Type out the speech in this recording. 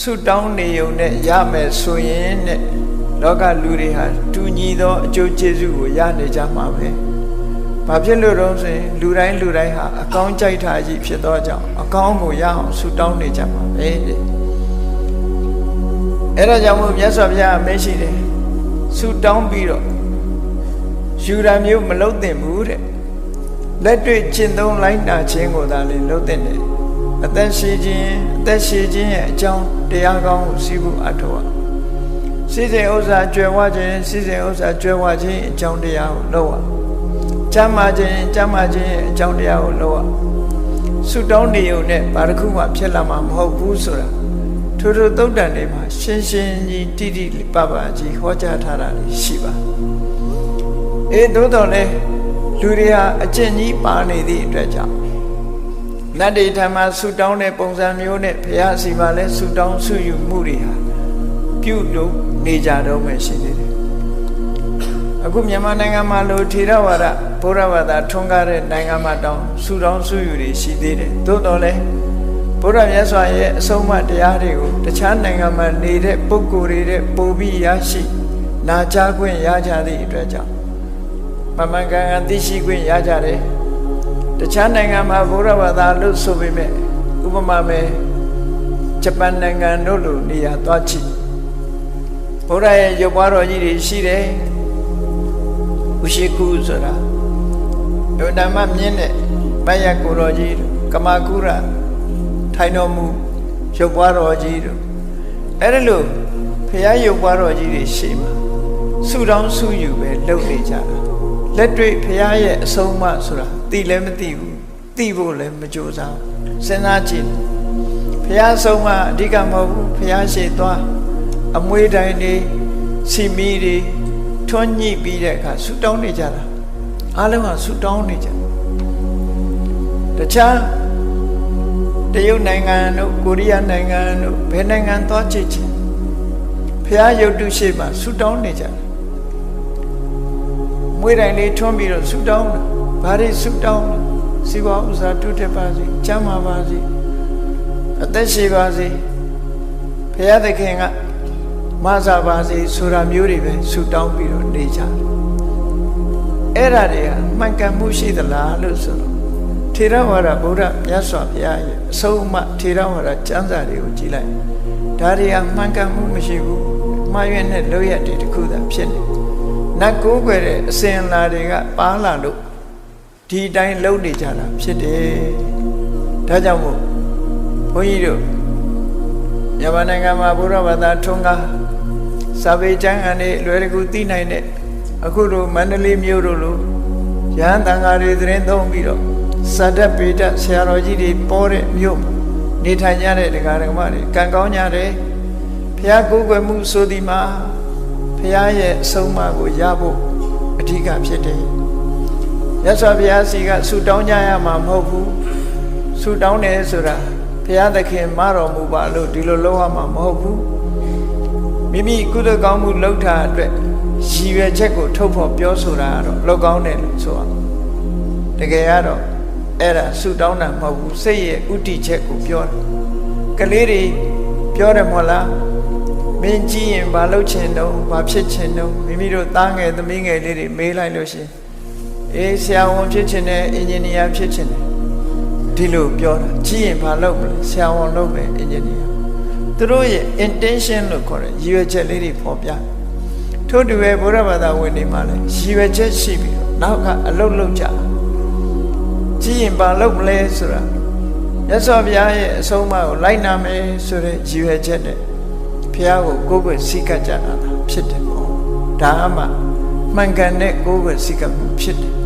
ဆုတောင်းနေုံနဲ့ရမယ်ဆိုရင်နဲ့လောကလူတွေဟာတူညီသောအကျိုးကျေးဇူးကိုရနေကြမှာပဲဘာဖြစ်လို့တော့ဆိုရင်လူတိုင်းဟာအကောင်းကြိုက်တာကြီးဖြစ်သောကြောင့်အကောင်းကိုရအောင်ဆုတောင်းနေကြမှာပဲတဲ့အဲ့ဒါကြောင့်မို့မြတ်စွာဘုရားအမိန့်ရှိတယ်ဆုတောင်းပြီးတော့ယူရာမျိုးမလုပ်သင့်ဘူးတဲ့လက်တွေ့ကျင့်သုံးလိုက်နာခြင်းကိုသာလေလုပ်သင့်တယ်အသက်ရှိခြင်းရဲ့အကြောင်းတရားကောင်းကိုစီးဖို့အထောက်စီစဉ်ဥစ္စာကြွယ်ဝခြင်းစီစဉ်ဥစ္စာကြွယ်ဝခြင်းအကြောင်းတရားကိုလုပ်ရကျမ်းမာခြင်းရဲ့အကြောင်းတရားကိုလုပ်ရဆုတောင်းနေုံနဲ့ဘာတစ်ခုမှဖြစ်လာမှာမဟုတ်ဘူးဆိုတာထို့သုတ်တန်တွေမှာရှင်းကြီးတိတိပပကြီးဟောကြားထားတာရှိပါသို့တော်လည်းလူတွေဟာအကျင့်ကြီးပါနေသည့်အတွက်ကြောင့်နတ်တွေထံမှာဆုတောင်းတဲ့ပုံစံမျိုးနဲ့ဘုရားစီမှာလည်းဆုတောင်းဆုယူမှုတွေဟာပြုလုပ်နေကြတော့မှရှိသေးတယ်အခုမြန်မာနိုင်ငံမှာလို့ထေရဝါဒဗုဒ္ဓဘာသာထွန်းကားတဲ့နိုင်ငံမှာတောင်ဆုတောင်းဆုယူတွေရှိသေးတယ်သို့တော်လည်းဘုရားမြတ်စွာရဲ့အဆုံးအမတရားတွေကိုတခြားနိုင်ငံမှာနေတဲ့ပုဂ္ဂိုလ်တွေတဲ့ပို့ပြီးရရှိနာကြားခွင့်ရကြသည့်အတွက်ကြောင့်မမှန်ကန်သိရှိခွင့်ရကြတယ်တခြားနိုင်ငံမှာဘုရားဘာသာလို့ဆိုပေမဲ့ဥပမာမဲ့ဂျပန်နိုင်ငံတို့လိုနေရာသွားကြည့်ဘုရားရဲ့ရုပ်ပွားတော်ကြီးတွေရှိတယ်ဥရှိကုဆိုတာဒုဓမ္မမြင့်တဲ့မယကိုတော်ကြီးကမာကုရထိုင်တော်မူရုပ်ပွားတော်ကြီးတို့အဲ့ဒါလို့ဖရာရုပ်ပွားတော်ကြီးတွေရှိမှာဆုတောင်းဆုယူပဲလုပ်နေကြတာလက်တွေ့ဖရာရဲ့အဆုံးအမဆိုတာသိလည်းမသိဘူးသိဖို့လည်းမကြိုးစားစဉ်းစားကြည့်ဖရာဆုံးမအဓိကမဟုတ်ဘူးဖရာရှိသွားအမွေတိုင်းတွေစီမီတွေထွန်းညှိပြီးတဲ့အခါဆုတောင်းနေကြတာအားလုံးကဆုတောင်းနေကြတခြားတရုတ်နိုင်ငံတို့ကိုရီးယားနိုင်ငံတို့ဘယ်နိုင်ငံသွားကြည့်ချင်ဖရာရုပ်တုရှိမှဆုတောင်းနေကြတယ်မွေးတိုင်းလေးထွန်းပြီးတော့ဆုတောင်းတယ်ဘာတွေဆုတောင်းစီဝါဥစ္စာတုတက်ပါစေကျမ်းမာပါစေအသက်ရှိပါစေဖရာသခင်ကမဆာပါစေဆိုတာမျိုးတွေပဲဆုတောင်းပြီးတော့နေကြတယ်အဲ့ဒါတွေကမှန်ကန်မှုရှိသလားလို့ဆိုတော့ထေရဝါဒဗုဒ္ဓမြတ်စွာဘုရားရဲ့အဆုံးအမထေရဝါဒကျမ်းစာတွေကိုကြည်လိုက်ဒါတွေကမှန်ကန်မှုမရှိဘူးမှားရွံ့တဲ့လုပ်ရက်တွေတခုသာဖြစ်နေနတ်ကိုးကွယ်တဲ့အစဉ်အလာတွေကပါလာလို့ဒီတိုင်းလုပ်နေကြတာဖြစ်တယ်ဒါကြောင့်မို့ဘုန်းကြီးတို့မြန်မာနိုင်ငံမှာဗုဒ္ဓဘာသာထွန်းကားစာပေကျမ်းအနေလွယ်တကူသိနိုင်တဲ့အခုတို့မန္တလေးမြို့တို့လိုရဟန်းသံဃာတွေသတင်းသုံးပြီးတော့စာတတ်ပေတတ်ဆရာတော်ကြီးတွေပေါ်တဲ့မြို့နေထိုင်ကြတဲ့ဒကာဒကမတွေကံကောင်းကြတယ်ဘုရားကိုးကွယ်မှုဆိုဒီမှာဘုရားရဲ့အဆုံးအမကိုရဖို့အဓိကဖြစ်တယ်မြတ်စွာဘုရားစီကဆုတောင်းကြရမှာမဟုတ်ဘူးဆုတောင်းတယ်ဆိုတာဘုရားသခင်မတော်မူပါလို့ဒီလိုလုပ်ရမှာမဟုတ်ဘူးမိမိကုသိုလ်ကောင်းမှုလုပ်တာအတွက်ရည်ရွယ်ချက်ကိုထုတ်ဖော်ပြောဆိုတာကတော့လောက်ကောင်းတယ်လို့ဆိုအောင်တကယ်ကတော့အဲ့ဒါဆုတောင်းတာမဟုတ်ဘူးစိတ်ရဲ့ဥတီချက်ကိုပြောတယ်ကလေးတွေပြောတယ်မဟုတ်လားမင်းကြည့်ရင်ဘာလုပ်ချင်တော့ဘာဖြစ်ချင်တော့မိမိတို့သားငယ်သမီးငယ်လေးတွေမေးလိုက်လို့ရှင်အေးဆရာဝန်ဖြစ်ချင်တယ်အင်ဂျင်နီယာဖြစ်ချင်တယ်ဒီလိုပြောတာကြည့်ရင်ဘာလုပ်မလဲဆရာဝန်လုပ်မယ်အင်ဂျင်နီယာသူတို့ရဲ့ intention လို့ခေါ်တယ်ရည်ရွယ်ချက်လေးတွေပေါ်ပြထို့တူပဲဘုရားဘာသာဝင်တွေမှာလည်းရည်ရွယ်ချက်ရှိပြီးတော့နောက်ကအလုပ်လုပ်ကြကြည့်ရင်ဘာလုပ်မလဲဆိုတာမြတ်စွာဘုရားရဲ့အဆုံးအမကိုလိုက်နာမယ်ဆိုတဲ့ရည်ရွယ်ချက်နဲ့ဘုရားကိုကိုးကွယ်စည်းကပ်ကြတာဖြစ်တယ်ပေါ့ဒါမှမှန်ကန်တဲ့ကိုးကွယ်စည်းကပ်မှုဖြစ်တယ်